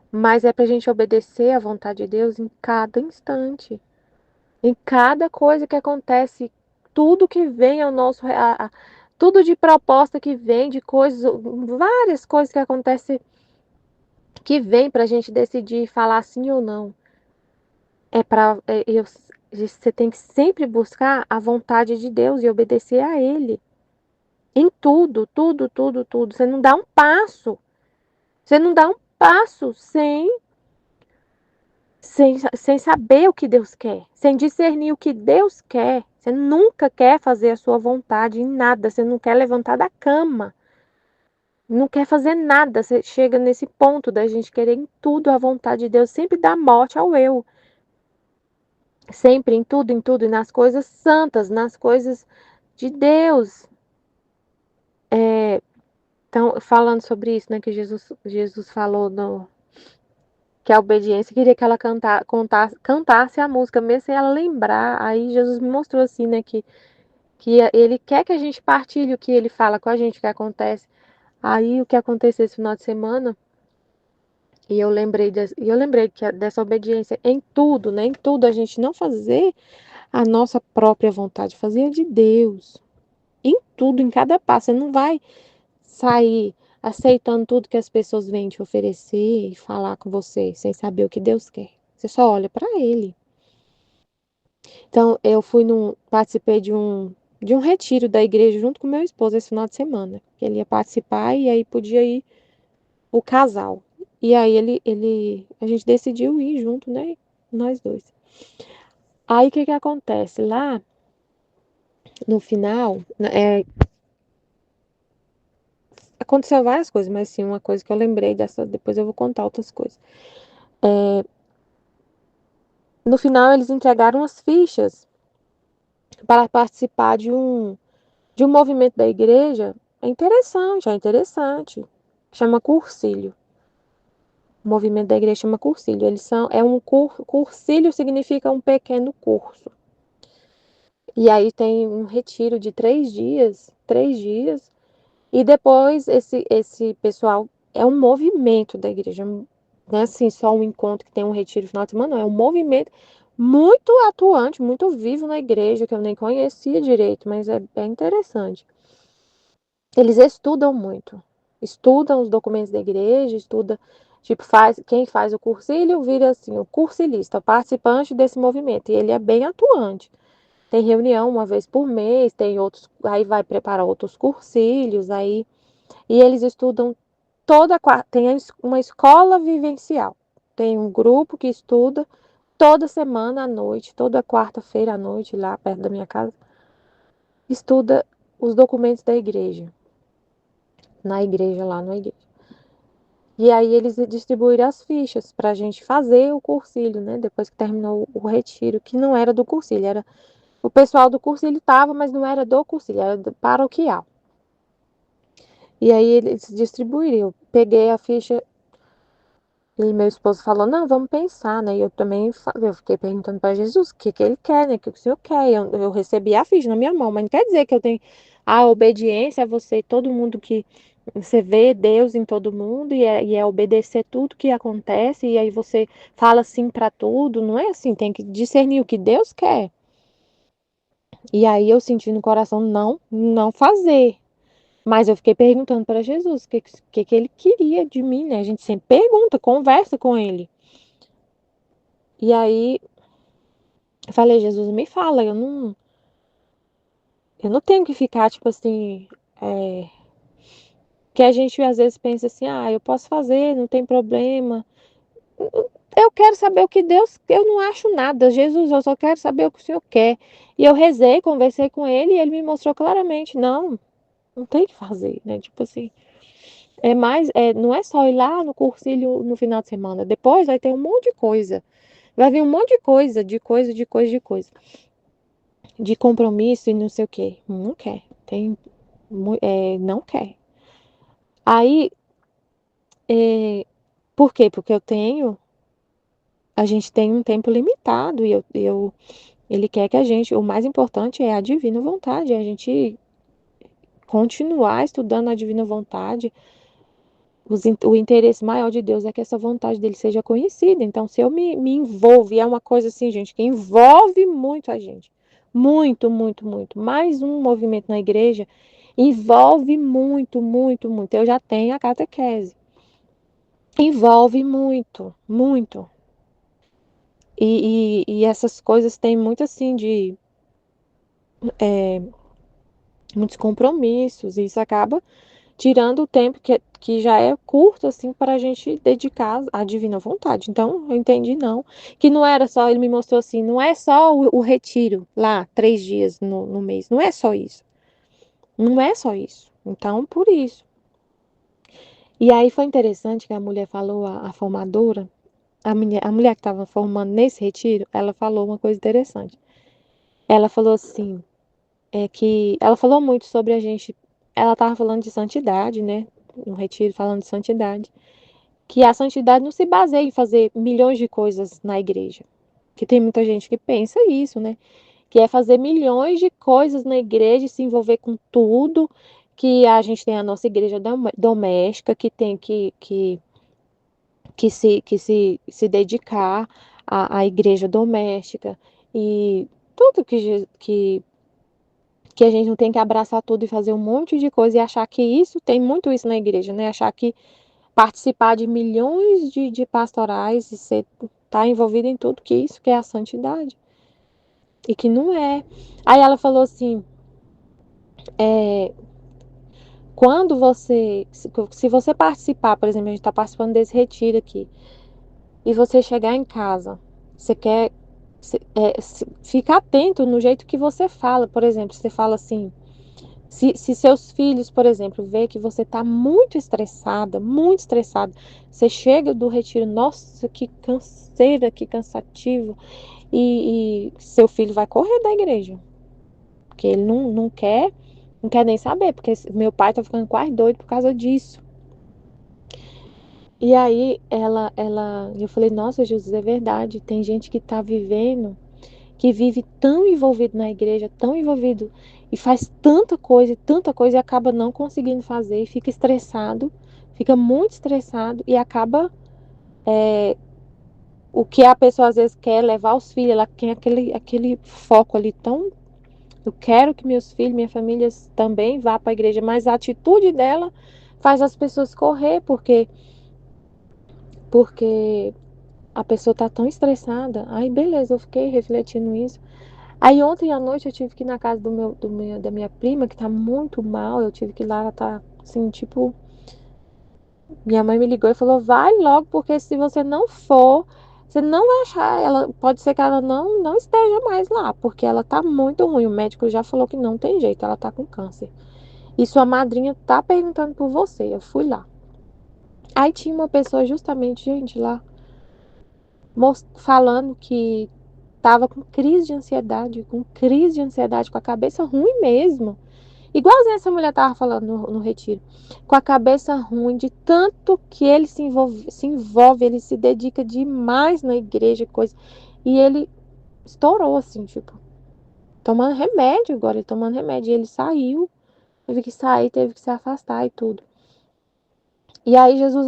Mas é pra gente obedecer à vontade de Deus em cada instante. Em cada coisa que acontece. Tudo que vem ao nosso. Tudo de proposta que vem, de coisas. Várias coisas que acontecem. Que vem pra gente decidir falar sim ou não. Você tem que sempre buscar a vontade de Deus e obedecer a Ele. Em tudo, tudo, tudo, tudo. Você não dá um passo. Você não dá um passo sem saber o que Deus quer, sem discernir o que Deus quer. Você nunca quer fazer a sua vontade em nada. Você não quer levantar da cama. Não quer fazer nada. Você chega nesse ponto da gente querer em tudo a vontade de Deus. Sempre dá morte ao eu. Sempre, em tudo, e nas coisas santas, nas coisas de Deus. Então, falando sobre isso, né, que Jesus falou que a obediência queria que ela cantasse a música, mesmo sem ela lembrar. Aí Jesus me mostrou assim, né, que ele quer que a gente partilhe o que ele fala com a gente, o que acontece. Aí o que aconteceu esse final de semana, e eu lembrei dessa obediência em tudo, né, em tudo, a gente não fazer a nossa própria vontade, fazer a de Deus. Em tudo, em cada passo. Você não vai sair aceitando tudo que as pessoas vêm te oferecer e falar com você sem saber o que Deus quer. Você só olha para Ele. Então, participei de um retiro da igreja junto com meu esposo esse final de semana. Ele ia participar e aí podia ir o casal. E aí a gente decidiu ir junto, né? Nós dois. Aí o que que acontece? Lá no final, aconteceu várias coisas, mas sim, uma coisa que eu lembrei dessa, depois eu vou contar outras coisas. No final, eles entregaram as fichas para participar de um movimento da igreja. É interessante. Chama Cursílio. O movimento da igreja chama Cursílio. Cursílio significa um pequeno curso. E aí tem um retiro de 3 dias, e depois esse pessoal é um movimento da igreja, não é assim só um encontro que tem um retiro no final de semana, não, é um movimento muito atuante, muito vivo na igreja, que eu nem conhecia direito, mas é interessante. Eles estudam muito, estudam os documentos da igreja, tipo, quem faz o cursílio vira assim, o cursilista, o participante desse movimento, e ele é bem atuante. Tem reunião uma vez por mês, tem outros, aí vai preparar outros cursílios, aí, e eles estudam tem uma escola vivencial. Tem um grupo que estuda toda semana à noite, toda quarta-feira à noite, lá perto da minha casa, estuda os documentos da igreja, lá na igreja. E aí eles distribuíram as fichas para a gente fazer o cursílio, né? Depois que terminou o retiro, que não era do cursílio, era o pessoal do cursílio estava, mas não era do cursílio, era do paroquial. E aí eles distribuíram. Eu peguei a ficha e meu esposo falou, não, vamos pensar, né? E eu também eu fiquei perguntando para Jesus o que ele quer, né? O que o senhor quer? Eu recebi a ficha na minha mão, mas não quer dizer que eu tenho a obediência a você, todo mundo que você vê Deus em todo mundo e é obedecer tudo que acontece e aí você fala sim para tudo. Não é assim, tem que discernir o que Deus quer. E aí eu senti no coração não fazer. Mas eu fiquei perguntando para Jesus o que ele queria de mim, né? A gente sempre pergunta, conversa com ele. E aí eu falei, Jesus, me fala, eu não tenho que ficar, tipo assim, que a gente às vezes pensa assim, eu posso fazer, não tem problema. Eu quero saber o que Deus, eu não acho nada. Jesus, eu só quero saber o que o Senhor quer. E eu rezei, conversei com ele e ele me mostrou claramente, não tem que fazer, né? Tipo assim, não é só ir lá no cursilho no final de semana. Depois vai ter um monte de coisa. Vai vir um monte de coisa, de compromisso e não sei o quê. Não quer. Não quer. Aí, por quê? Porque a gente tem um tempo limitado e ele quer que o mais importante é a divina vontade, é a gente continuar estudando a divina vontade. O interesse maior de Deus é que essa vontade dele seja conhecida. Então, se eu me envolvo, e é uma coisa assim, gente, que envolve muito a gente. Muito, muito, muito. Mais um movimento na igreja envolve muito, muito, muito. Eu já tenho a catequese. Envolve muito, muito. E essas coisas têm muito assim muitos compromissos. E isso acaba tirando o tempo que já é curto, assim, para a gente dedicar à divina vontade. Então, eu entendi, não. Que não era só, ele me mostrou assim, não é só o retiro lá, 3 dias no mês. Não é só isso. Não é só isso. Então, por isso. E aí foi interessante que a mulher falou, a formadora, a mulher que estava formando nesse retiro, ela falou uma coisa interessante. Ela falou assim, ela falou muito sobre a gente, ela estava falando de santidade, né? No retiro, falando de santidade. Que a santidade não se baseia em fazer milhões de coisas na igreja. Que tem muita gente que pensa isso, né? Que é fazer milhões de coisas na igreja e se envolver com tudo. Que a gente tem a nossa igreja doméstica, que tem que se dedicar à igreja doméstica. E tudo que a gente não tem que abraçar tudo e fazer um monte de coisa e achar que isso, tem muito isso na igreja, né? Achar que participar de milhões de pastorais e tá envolvido em tudo que isso que é a santidade. E que não é. Aí ela falou assim, é, quando se você participar, por exemplo, a gente está participando desse retiro aqui, e você chegar em casa, você quer ficar atento no jeito que você fala. Por exemplo, você fala assim, Se seus filhos, por exemplo, vê que você está muito estressada, muito estressado, você chega do retiro, nossa, que canseira, que cansativo, e seu filho vai correr da igreja, porque ele não quer nem saber, porque meu pai tá ficando quase doido por causa disso. E aí eu falei, nossa, Jesus, é verdade, tem gente que tá vivendo, que vive tão envolvido na igreja, tão envolvido e faz tanta coisa e acaba não conseguindo fazer e fica estressado, fica muito estressado e acaba o que a pessoa às vezes quer levar os filhos, ela tem aquele foco ali tão. Eu quero que meus filhos, minha família também vá para a igreja, mas a atitude dela faz as pessoas correr, porque a pessoa tá tão estressada. Aí, beleza, eu fiquei refletindo isso. Aí, ontem à noite, eu tive que ir na casa da minha prima, que tá muito mal. Eu tive que ir lá, ela tá assim, tipo. Minha mãe me ligou e falou: vai logo, porque se você não for, você não vai achar ela. Pode ser que ela não esteja mais lá, porque ela tá muito ruim. O médico já falou que não tem jeito, ela tá com câncer. E sua madrinha tá perguntando por você. Eu fui lá. Aí tinha uma pessoa justamente, gente, lá, falando que tava com crise de ansiedade, com a cabeça ruim mesmo. Igualzinho essa mulher tava falando no retiro. Com a cabeça ruim, de tanto que ele se envolve, ele se dedica demais na igreja, coisa. E ele estourou, assim, tipo, tomando remédio agora, ele tomando remédio. E ele saiu, teve que sair, teve que se afastar e tudo. E aí Jesus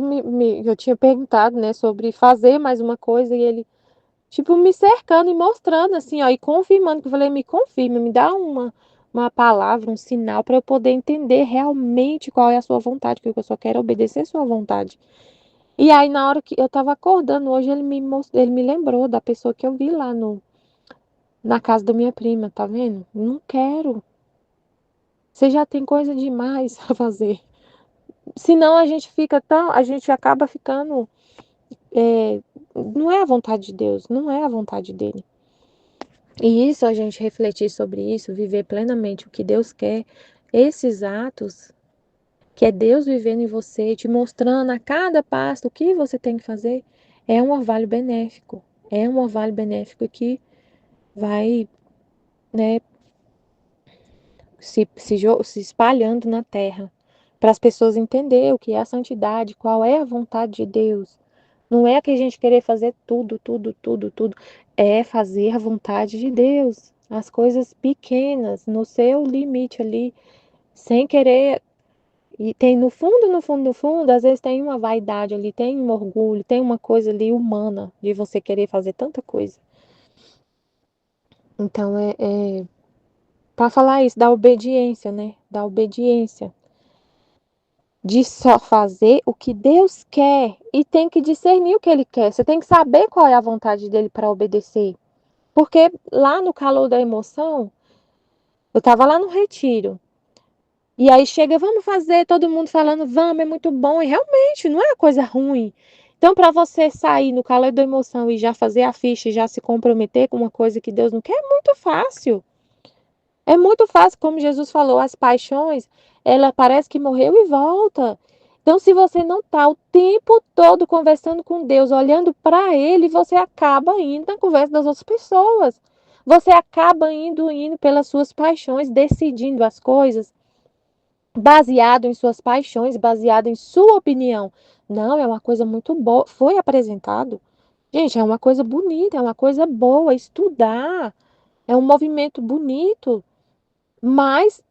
eu tinha perguntado, né, sobre fazer mais uma coisa e ele, tipo, me cercando e mostrando assim, ó, e confirmando, que eu falei, me confirma, me dá uma palavra, um sinal para eu poder entender realmente qual é a sua vontade, porque eu só quero obedecer a sua vontade. E aí na hora que eu tava acordando hoje, ele me lembrou da pessoa que eu vi lá no na casa da minha prima, tá vendo? Não quero. Você já tem coisa demais a fazer. Senão a gente acaba ficando não é a vontade de Deus, não é a vontade dele. E isso, a gente refletir sobre isso, viver plenamente o que Deus quer, esses atos, que é Deus vivendo em você, te mostrando a cada passo o que você tem que fazer, é um orvalho benéfico. É um orvalho benéfico que vai, né, se espalhando na terra, para as pessoas entenderem o que é a santidade, qual é a vontade de Deus. Não é que a gente querer fazer tudo. É fazer a vontade de Deus. As coisas pequenas, no seu limite ali, sem querer. E tem no fundo, às vezes tem uma vaidade ali, tem um orgulho, tem uma coisa ali humana de você querer fazer tanta coisa. Então, para falar isso, da obediência, né? Da obediência. De só fazer o que Deus quer e tem que discernir o que Ele quer. Você tem que saber qual é a vontade dele para obedecer. Porque lá no calor da emoção, eu estava lá no retiro. E aí chega, vamos fazer, todo mundo falando, vamos, é muito bom. E realmente não é uma coisa ruim. Então, para você sair no calor da emoção e já fazer a ficha e já se comprometer com uma coisa que Deus não quer, é muito fácil. É muito fácil, como Jesus falou, as paixões, ela parece que morreu e volta. Então, se você não está o tempo todo conversando com Deus, olhando para Ele, você acaba indo na conversa das outras pessoas. Você acaba indo pelas suas paixões, decidindo as coisas baseado em suas paixões, baseado em sua opinião. Não, é uma coisa muito boa. Foi apresentado. Gente, é uma coisa bonita, é uma coisa boa. Estudar é um movimento bonito, mas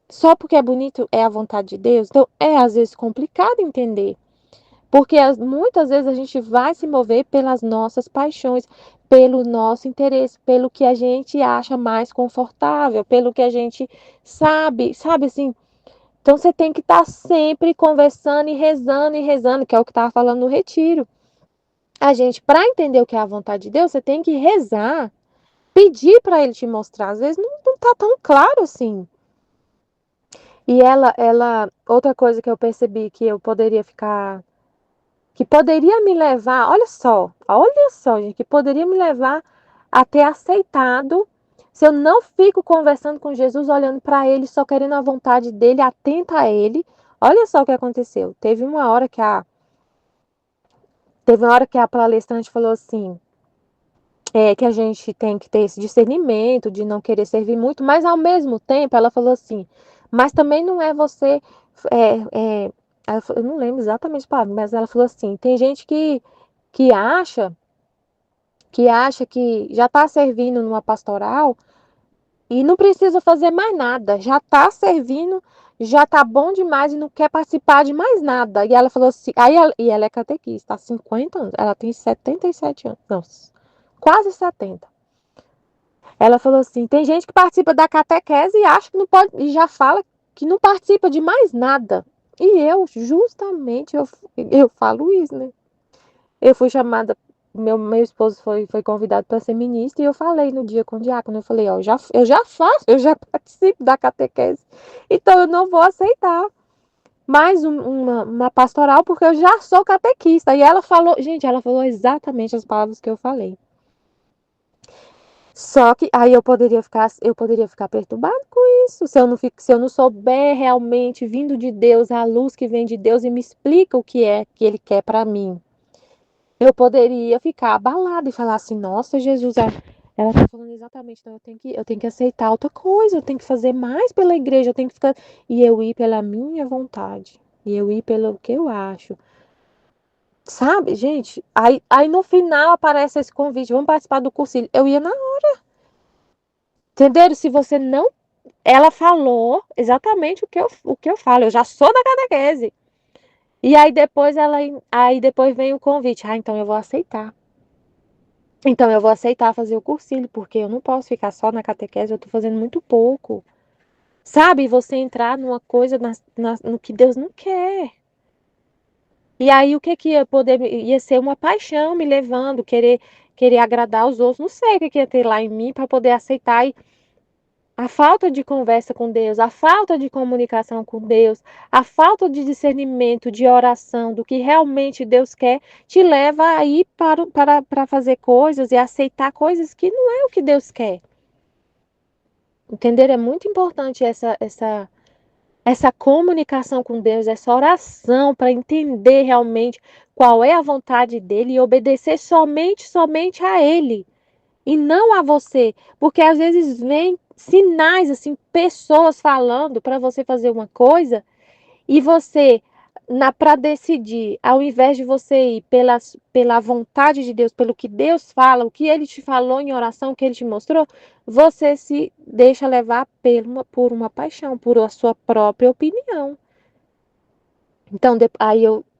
só porque é bonito é a vontade de Deus? Então, é às vezes complicado entender. Porque muitas vezes a gente vai se mover pelas nossas paixões, pelo nosso interesse, pelo que a gente acha mais confortável, pelo que a gente sabe assim. Então você tem que estar sempre conversando e rezando, que é o que estava falando no retiro. A gente, para entender o que é a vontade de Deus, você tem que rezar, pedir para ele te mostrar. Às vezes não está tão claro assim. E outra coisa que eu percebi que eu poderia ficar, que poderia me levar, olha só, gente, que poderia me levar a ter aceitado se eu não fico conversando com Jesus, olhando para ele, só querendo a vontade dele, atenta a ele, olha só o que aconteceu. Teve uma hora que a palestrante falou assim, que a gente tem que ter esse discernimento de não querer servir muito, mas ao mesmo tempo ela falou assim, mas também não é você, eu não lembro exatamente a palavra, mas ela falou assim, tem gente que acha que já está servindo numa pastoral e não precisa fazer mais nada, já está servindo, já está bom demais e não quer participar de mais nada. E ela falou assim, e ela é catequista, há 50 anos, ela tem 77 anos, não, quase 70. Ela falou assim, tem gente que participa da catequese e acha que não pode, e já fala que não participa de mais nada. E eu falo isso, né? Eu fui chamada, meu esposo foi convidado para ser ministro e eu falei no dia com o diácono, eu falei, ó, eu já faço, eu já participo da catequese, então eu não vou aceitar mais uma pastoral porque eu já sou catequista. E ela falou, gente, ela falou exatamente as palavras que eu falei. Só que aí eu poderia ficar perturbado com isso, se eu não souber realmente vindo de Deus, a luz que vem de Deus e me explica o que é que ele quer para mim. Eu poderia ficar abalada e falar assim, nossa, Jesus, ela está falando exatamente, então eu tenho que aceitar outra coisa, eu tenho que fazer mais pela igreja, eu tenho que ficar. E eu ir pela minha vontade, e eu ir pelo que eu acho. Sabe, gente? Aí no final aparece esse convite, vamos participar do cursilho. Eu ia na hora. Entenderam? Se você não. Ela falou exatamente o que eu falo, eu já sou da catequese. E aí depois vem o convite. Ah, então eu vou aceitar. Então, eu vou aceitar fazer o cursilho, porque eu não posso ficar só na catequese, eu tô fazendo muito pouco. Sabe? Você entrar numa coisa no que Deus não quer. E aí, o que que ia ser uma paixão me levando, querer agradar os outros. Não sei o que que ia ter lá em mim para poder aceitar. E a falta de conversa com Deus, a falta de comunicação com Deus, a falta de discernimento, de oração, do que realmente Deus quer, te leva a ir para fazer coisas e aceitar coisas que não é o que Deus quer. Entender? É muito importante essa comunicação com Deus, essa oração para entender realmente qual é a vontade dele e obedecer somente a ele e não a você, porque às vezes vem sinais assim, pessoas falando para você fazer uma coisa e você para decidir, ao invés de você ir pela vontade de Deus, pelo que Deus fala, o que ele te falou em oração, o que ele te mostrou, você se deixa levar por uma paixão, por a sua própria opinião. Então,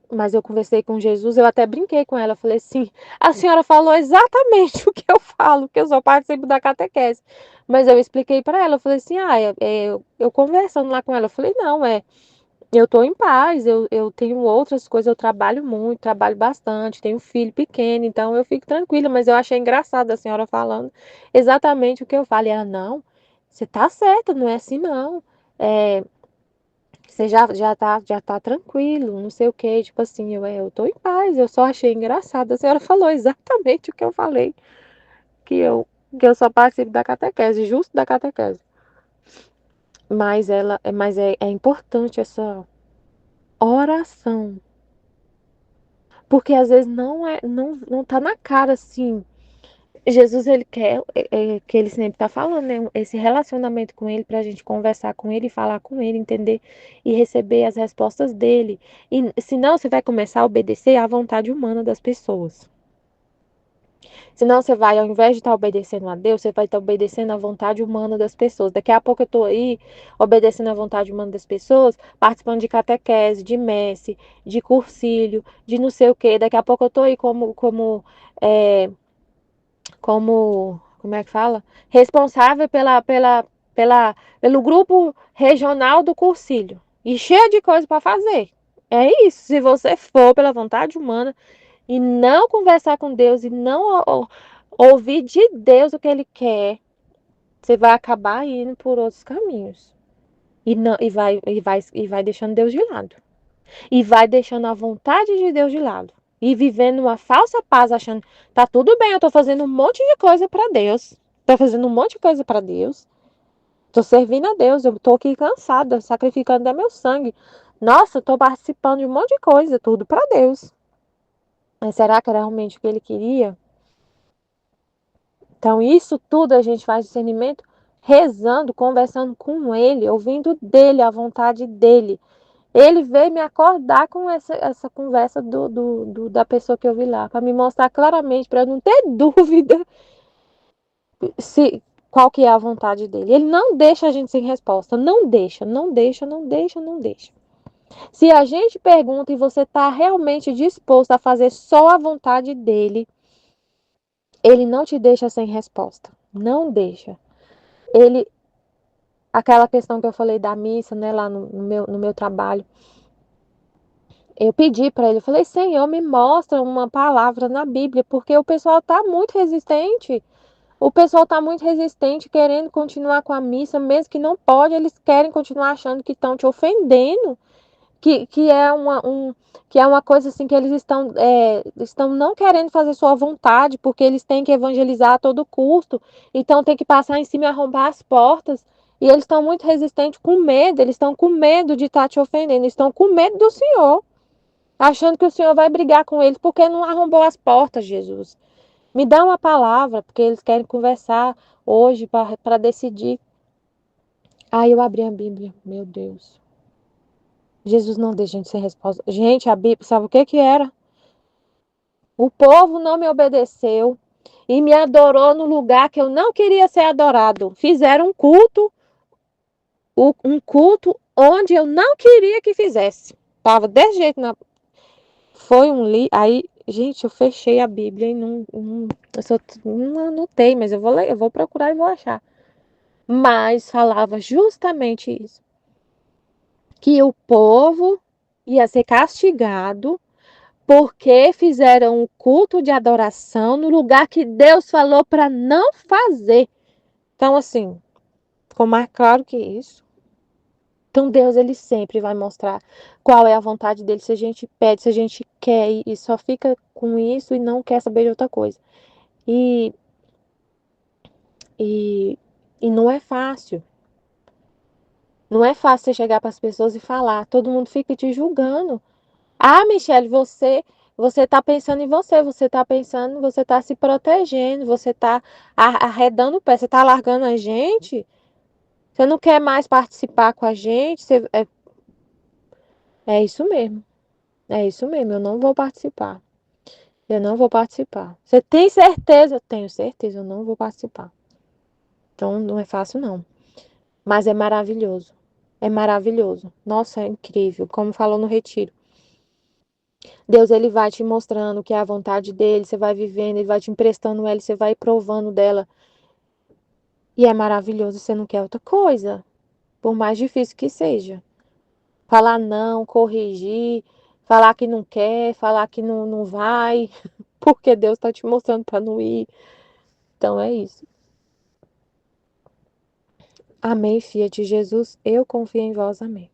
mas eu conversei com Jesus, eu até brinquei com ela, falei assim, a senhora falou exatamente o que eu falo, que eu só participo da catequese. Mas eu expliquei para ela, eu falei assim, eu conversando lá com ela, eu falei, não, eu estou em paz, eu tenho outras coisas, eu trabalho muito, trabalho bastante, tenho um filho pequeno, então eu fico tranquila, mas eu achei engraçado a senhora falando exatamente o que eu falo. E ela, não, você tá certa, não é assim não. É, você já tá tranquilo, não sei o que, tipo assim, eu tô em paz, eu só achei engraçado. A senhora falou exatamente o que eu falei, que eu só participo da catequese, justo da catequese. Mas é importante essa oração. Porque às vezes não tá na cara assim. Jesus, ele quer, que ele sempre tá falando, né? Esse relacionamento com ele, pra gente conversar com ele, falar com ele, entender e receber as respostas dele. E senão você vai começar a obedecer à vontade humana das pessoas. Senão você vai, ao invés de estar obedecendo a Deus, você vai estar obedecendo à vontade humana das pessoas. Daqui a pouco eu estou aí obedecendo à vontade humana das pessoas, participando de catequese, de messe, de cursilho, de não sei o quê. Daqui a pouco eu estou aí é, como é que fala? Responsável pelo grupo regional do cursilho. E cheia de coisa para fazer. É isso. Se você for pela vontade humana, e não conversar com Deus e não ouvir de Deus o que Ele quer, você vai acabar indo por outros caminhos. E vai deixando Deus de lado. E vai deixando a vontade de Deus de lado. E vivendo uma falsa paz, achando, tá tudo bem, eu tô fazendo um monte de coisa para Deus. Tô fazendo um monte de coisa para Deus. Tô servindo a Deus. Eu tô aqui cansada, sacrificando até meu sangue. Nossa, eu tô participando de um monte de coisa, tudo para Deus. Mas será que era realmente o que ele queria? Então, isso tudo a gente faz discernimento rezando, conversando com ele, ouvindo dele, a vontade dele. Ele veio me acordar com essa conversa da pessoa que eu vi lá, para me mostrar claramente, para eu não ter dúvida se qual que é a vontade dele. Ele não deixa a gente sem resposta. Não deixa, não deixa, não deixa, não deixa. Se a gente pergunta e você está realmente disposto a fazer só a vontade dele, ele não te deixa sem resposta. Não deixa. Ele, aquela questão que eu falei da missa, né, lá no meu trabalho, eu pedi para ele, eu falei, Senhor, me mostra uma palavra na Bíblia, porque o pessoal está muito resistente. O pessoal está muito resistente, querendo continuar com a missa, mesmo que não pode, eles querem continuar achando que estão te ofendendo, que é uma coisa assim que eles estão não querendo fazer sua vontade, porque eles têm que evangelizar a todo custo, então tem que passar em cima e arrombar as portas. E eles estão muito resistentes, com medo, eles estão com medo de estar te ofendendo, eles estão com medo do Senhor, achando que o Senhor vai brigar com eles porque não arrombou as portas, Jesus. Me dá uma palavra, porque eles querem conversar hoje para decidir. Aí eu abri a Bíblia, meu Deus. Jesus não deixa a gente sem resposta. Gente, a Bíblia, sabe o que que era? O povo não me obedeceu e me adorou no lugar que eu não queria ser adorado. Fizeram um culto onde eu não queria que fizesse. Tava desse jeito na. Foi um li. Aí, gente, eu fechei a Bíblia e não anotei, mas eu vou ler, eu vou procurar e vou achar. Mas falava justamente isso, que o povo ia ser castigado porque fizeram um culto de adoração no lugar que Deus falou para não fazer. Então, assim, ficou mais claro que isso. Então, Deus, ele sempre vai mostrar qual é a vontade dele, se a gente pede, se a gente quer e só fica com isso e não quer saber de outra coisa. E, e, e não é fácil. Não é fácil você chegar para as pessoas e falar. Todo mundo fica te julgando. Ah, Michele, você está pensando em você, você está pensando, você está se protegendo, você está arredando o pé, você está largando a gente, você não quer mais participar com a gente, é isso mesmo, é isso mesmo, eu não vou participar, eu não vou participar. Você tem certeza? Eu tenho certeza, eu não vou participar. Então não é fácil não, mas é maravilhoso, é maravilhoso. Nossa, é incrível, como falou no retiro. Deus, ele vai te mostrando que é a vontade dele, você vai vivendo, ele vai te emprestando ela, você vai provando dela. E é maravilhoso, você não quer outra coisa, por mais difícil que seja. Falar não, corrigir, falar que não quer, falar que não vai, porque Deus está te mostrando para não ir. Então é isso. Amém, filha de Jesus, eu confio em vós, amém.